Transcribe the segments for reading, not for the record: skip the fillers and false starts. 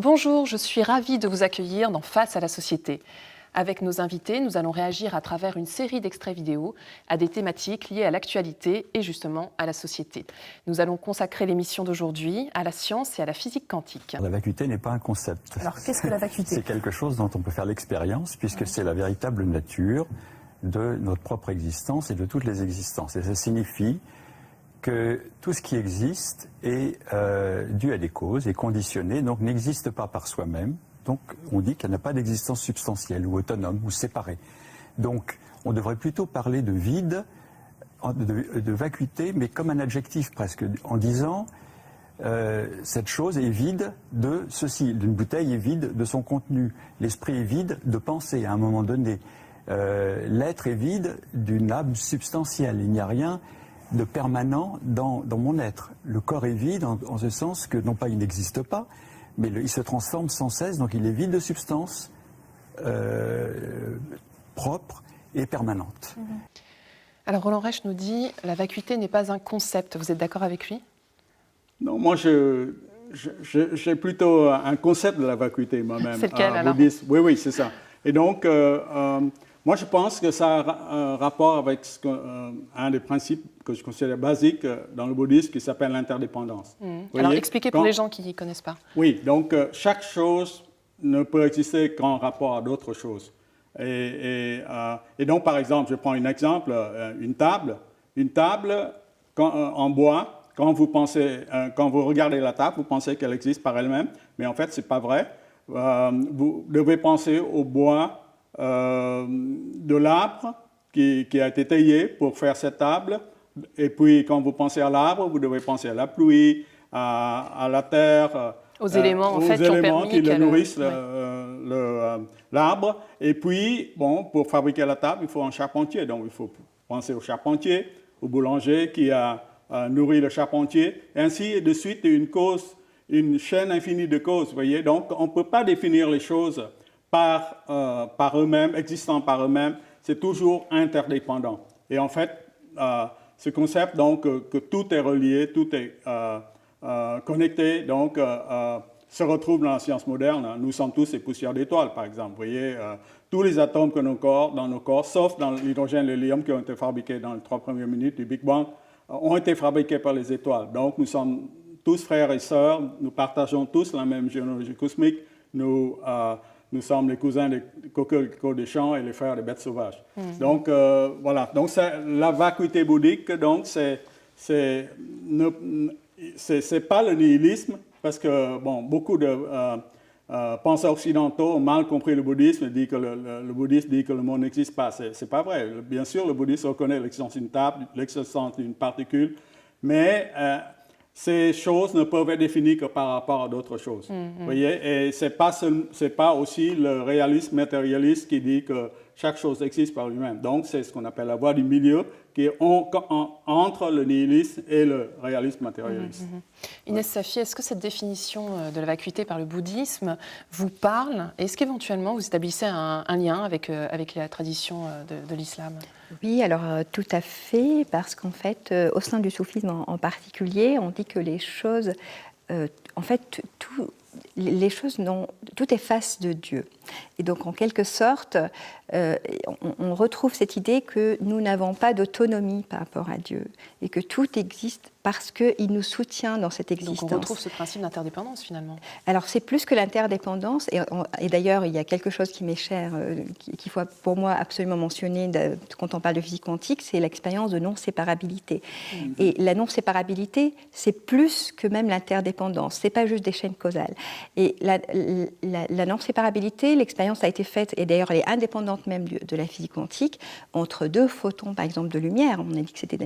Bonjour, je suis ravie de vous accueillir dans Face à la société. Avec nos invités, nous allons réagir à travers une série d'extraits vidéo à des thématiques liées à l'actualité et justement à la société. Nous allons consacrer l'émission d'aujourd'hui à la science et à la physique quantique. La vacuité n'est pas un concept. Alors qu'est-ce que la vacuité ? C'est quelque chose dont on peut faire l'expérience puisque c'est la véritable nature de notre propre existence et de toutes les existences. Et ça signifie que tout ce qui existe est dû à des causes, est conditionné, donc n'existe pas par soi-même. Donc on dit qu'elle n'a pas d'existence substantielle ou autonome ou séparée. Donc on devrait plutôt parler de vide, de vacuité, mais comme un adjectif presque, en disant cette chose est vide de ceci. Une bouteille est vide de son contenu. L'esprit est vide de pensée à un moment donné. L'être est vide d'une âme substantielle. Il n'y a rien de permanent dans mon être. Le corps est vide en ce sens que non pas il n'existe pas, mais il se transforme sans cesse, donc il est vide de substance propre et permanente. Alors Roland Reich nous dit « La vacuité n'est pas un concept ». Vous êtes d'accord avec lui ? Non, moi j'ai plutôt un concept de la vacuité moi-même. C'est lequel alors ? Oui, c'est ça. Et donc, moi je pense que ça a un rapport avec un des principes que je considère basiques dans le bouddhisme qui s'appelle l'interdépendance. Alors expliquez pour les gens qui ne connaissent pas. Oui, donc chaque chose ne peut exister qu'en rapport à d'autres choses. Et donc, par exemple, je prends un exemple, une table. Une table en bois. Quand vous regardez la table, vous pensez qu'elle existe par elle-même, mais en fait, ce n'est pas vrai. Vous devez penser au bois de l'arbre qui a été taillé pour faire cette table. Et puis, quand vous pensez à l'arbre, vous devez penser à la pluie, à la terre, aux éléments, en fait, qui le nourrissent l'arbre. Et puis, bon, pour fabriquer la table, il faut un charpentier. Donc, il faut penser au charpentier, au boulanger qui a nourri le charpentier, et ainsi de suite, une chaîne infinie de causes, vous voyez. Donc, on ne peut pas définir les choses par eux-mêmes, existant par eux-mêmes, c'est toujours interdépendant. Et en fait, ce concept, donc, que tout est relié, tout est connecté, donc, se retrouve dans la science moderne. Nous sommes tous des poussières d'étoiles, par exemple. Vous voyez, tous les atomes que dans nos corps, sauf dans l'hydrogène et l'hélium qui ont été fabriqués dans les 3 premières minutes du Big Bang, ont été fabriqués par les étoiles. Donc, nous sommes tous frères et sœurs, nous partageons tous la même généalogie cosmique, nous sommes les cousins des coquelicots des champs et les frères des bêtes sauvages. Donc, voilà. Donc, la vacuité bouddhique, donc, c'est pas le nihilisme, parce que, bon, beaucoup de penseurs occidentaux ont mal compris le bouddhisme, dit que le bouddhisme dit que le monde n'existe pas. C'est pas vrai. Bien sûr, le bouddhisme reconnaît l'existence d'une table, l'existence d'une particule, mais ces choses ne peuvent être définies que par rapport à d'autres choses. Vous voyez? Et c'est pas aussi le réalisme matérialiste qui dit que chaque chose existe par lui-même. Donc, c'est ce qu'on appelle la voie du milieu, qui est entre le nihilisme et le réalisme matérialiste. Inès Safi, est-ce que cette définition de la vacuité par le bouddhisme vous parle ? Est-ce qu'éventuellement vous établissez un lien avec la tradition de l'islam ? Oui, alors tout à fait, parce qu'en fait, au sein du soufisme en particulier, on dit que les choses, en fait, tout est face de Dieu. Et donc, en quelque sorte, on retrouve cette idée que nous n'avons pas d'autonomie par rapport à Dieu et que tout existe parce qu'il nous soutient dans cette existence. Donc, on retrouve ce principe d'interdépendance, finalement. Alors, c'est plus que l'interdépendance. Et d'ailleurs, il y a quelque chose qui m'est cher, qu'il faut pour moi absolument mentionner quand on parle de physique quantique, c'est l'expérience de non-séparabilité. Et la non-séparabilité, c'est plus que même l'interdépendance. Ce n'est pas juste des chaînes causales. Et la non-séparabilité, l'expérience a été faite, et d'ailleurs elle est indépendante même de la physique quantique, entre 2 photons, par exemple, de lumière. On a dit que c'était de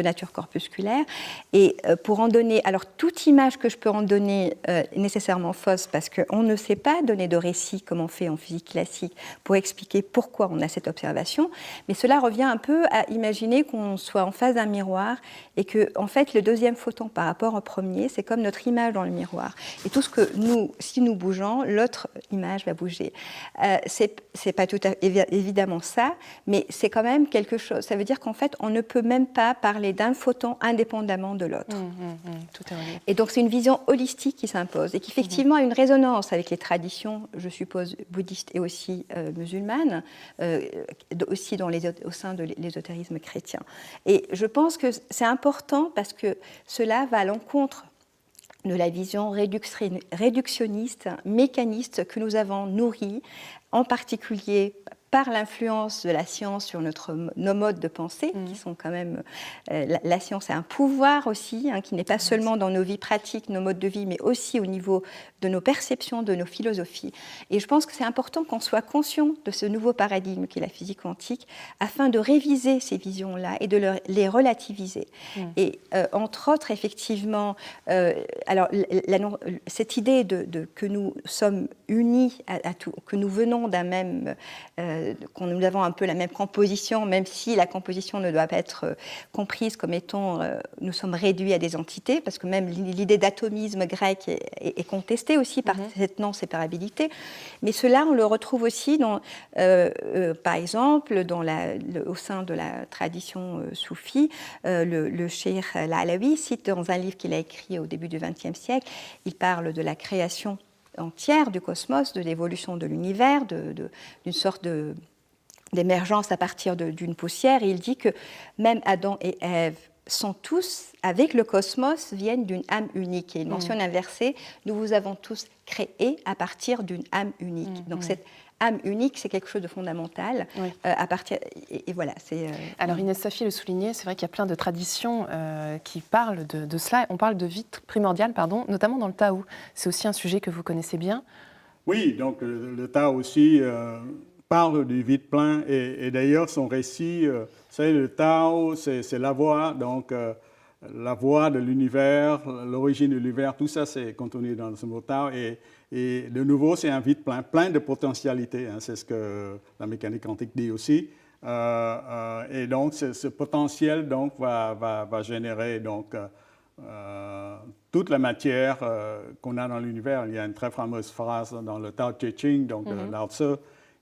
nature corpusculaire. Et pour en donner... Alors, toute image que je peux en donner est nécessairement fausse, parce qu'on ne sait pas donner de récit, comme on fait en physique classique, pour expliquer pourquoi on a cette observation. Mais cela revient un peu à imaginer qu'on soit en face d'un miroir, et que, en fait, le deuxième photon par rapport au premier, c'est comme notre image dans le miroir. Et tout ce que si nous bougeons, l'autre image va bouger. C'est pas tout à évidemment ça, mais c'est quand même quelque chose. Ça veut dire qu'en fait, on ne peut même pas parler d'un photon indépendamment de l'autre. Tout est relié. Et donc, c'est une vision holistique qui s'impose et qui, effectivement, a une résonance avec les traditions, je suppose, bouddhistes et aussi musulmanes, aussi au sein de l'ésotérisme chrétien. Et je pense que c'est important parce que cela va à l'encontre de la vision réductionniste, mécaniste que nous avons nourrie, en particulier par l'influence de la science sur nos modes de pensée, qui sont quand même... la science a un pouvoir aussi, qui n'est pas seulement dans nos vies pratiques, nos modes de vie, mais aussi au niveau de nos perceptions, de nos philosophies. Et je pense que c'est important qu'on soit conscient de ce nouveau paradigme qu'est la physique quantique, afin de réviser ces visions-là et de les relativiser. Et entre autres, effectivement, cette idée que nous sommes unis à tout, que nous venons d'un même... que nous avons un peu la même composition, même si la composition ne doit pas être comprise comme étant nous sommes réduits à des entités, parce que même l'idée d'atomisme grec est contestée aussi par cette non-séparabilité. Mais cela, on le retrouve aussi, par exemple, au sein de la tradition soufie. Le cheikh al-Alawi cite dans un livre qu'il a écrit au début du XXe siècle, il parle de la création entière du cosmos, de l'évolution de l'univers, d'une sorte d'émergence à partir d'une poussière. Et il dit que même Adam et Ève sont tous, avec le cosmos, viennent d'une âme unique. Et il mentionne un verset, nous vous avons tous créés à partir d'une âme unique. Donc cette âme unique, c'est quelque chose de fondamental. À partir, et voilà. Alors Inès Safi le soulignait, c'est vrai qu'il y a plein de traditions qui parlent de cela. On parle de vie primordiale, notamment dans le Tao. C'est aussi un sujet que vous connaissez bien. Oui, donc le Tao aussi parle du vide plein. Et d'ailleurs, son récit, le Tao, c'est la voie, donc la voie de l'univers, l'origine de l'univers, tout ça, c'est contenu dans ce mot Tao. Et de nouveau, c'est un vide plein de potentialités. C'est ce que la mécanique quantique dit aussi. Et donc, ce potentiel donc, va générer donc, toute la matière qu'on a dans l'univers. Il y a une très fameuse phrase dans le Tao Te Ching, donc de Lao Tzu,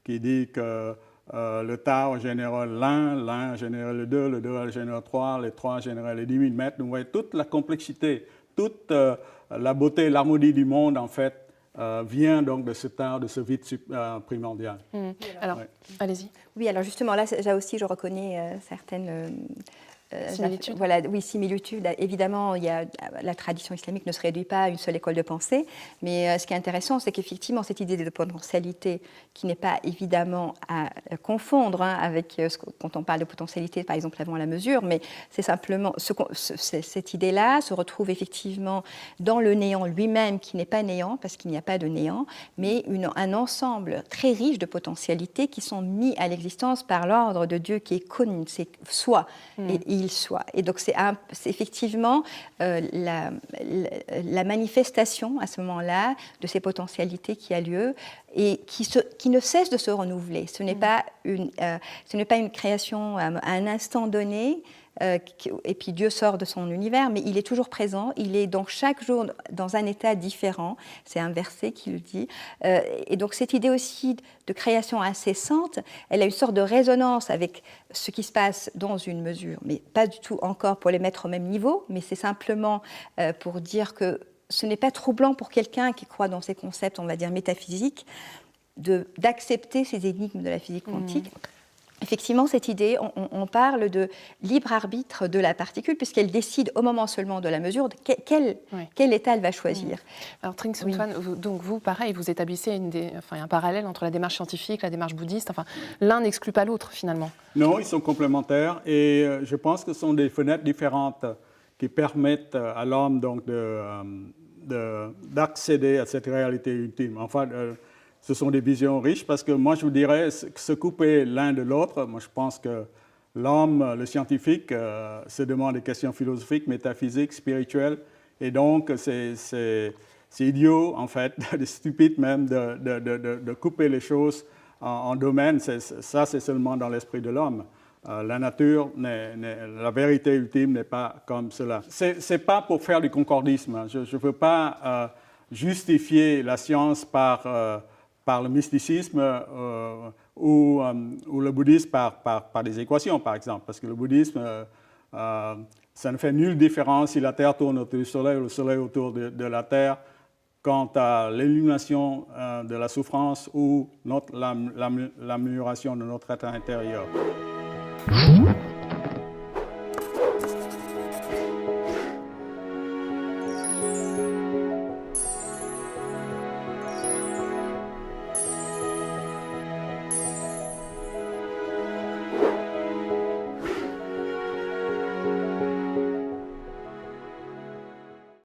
qui dit que le Tao génère l'un génère le 2 génère le 3, les 3 génèrent les 10 000 mètres. Donc, vous voyez toute la complexité, toute la beauté, l'harmonie du monde, en fait, vient donc de ce Tao, de ce vide primordial. Alors, allez-y. Oui, alors justement, là aussi, je reconnais certaines... similitudes. Voilà, oui, similitudes. Évidemment, la tradition islamique ne se réduit pas à une seule école de pensée, mais ce qui est intéressant, c'est qu'effectivement, cette idée de potentialité, qui n'est pas évidemment à confondre avec quand on parle de potentialité, par exemple, avant la mesure, mais c'est simplement, cette idée-là se retrouve effectivement dans le néant lui-même, qui n'est pas néant, parce qu'il n'y a pas de néant, mais un ensemble très riche de potentialités qui sont mis à l'existence par l'ordre de Dieu qui est Kun, c'est soi, et il soit. Et donc c'est effectivement la manifestation à ce moment-là de ces potentialités qui a lieu et qui ne cesse de se renouveler. Ce n'est pas une création à un instant donné. Et puis Dieu sort de son univers, mais il est toujours présent, il est donc chaque jour dans un état différent, c'est un verset qui le dit, et donc cette idée aussi de création incessante, elle a une sorte de résonance avec ce qui se passe dans une mesure, mais pas du tout encore pour les mettre au même niveau, mais c'est simplement pour dire que ce n'est pas troublant pour quelqu'un qui croit dans ces concepts, on va dire métaphysiques, d'accepter ces énigmes de la physique quantique. Effectivement, cette idée, on parle de libre arbitre de la particule, puisqu'elle décide au moment seulement de la mesure de quel état elle va choisir. Alors, Trinh Xuan Phan, donc vous, pareil, vous établissez un parallèle entre la démarche scientifique, la démarche bouddhiste. Enfin, l'un n'exclut pas l'autre, finalement. Non, ils sont complémentaires et je pense que ce sont des fenêtres différentes qui permettent à l'homme donc d'accéder à cette réalité ultime. Enfin, ce sont des visions riches parce que moi, je vous dirais, se couper l'un de l'autre, moi, je pense que l'homme, le scientifique, se demande des questions philosophiques, métaphysiques, spirituelles. Et donc, c'est idiot, en fait, stupide même, de couper les choses en domaines. Ça, c'est seulement dans l'esprit de l'homme. La nature, la vérité ultime n'est pas comme cela. Ce n'est pas pour faire du concordisme. Je ne veux pas justifier la science par par le mysticisme ou le bouddhisme par des équations, par exemple. Parce que le bouddhisme, ça ne fait nulle différence si la Terre tourne autour du Soleil ou le Soleil autour de la Terre quant à l'élimination de la souffrance ou l'amélioration de notre état intérieur.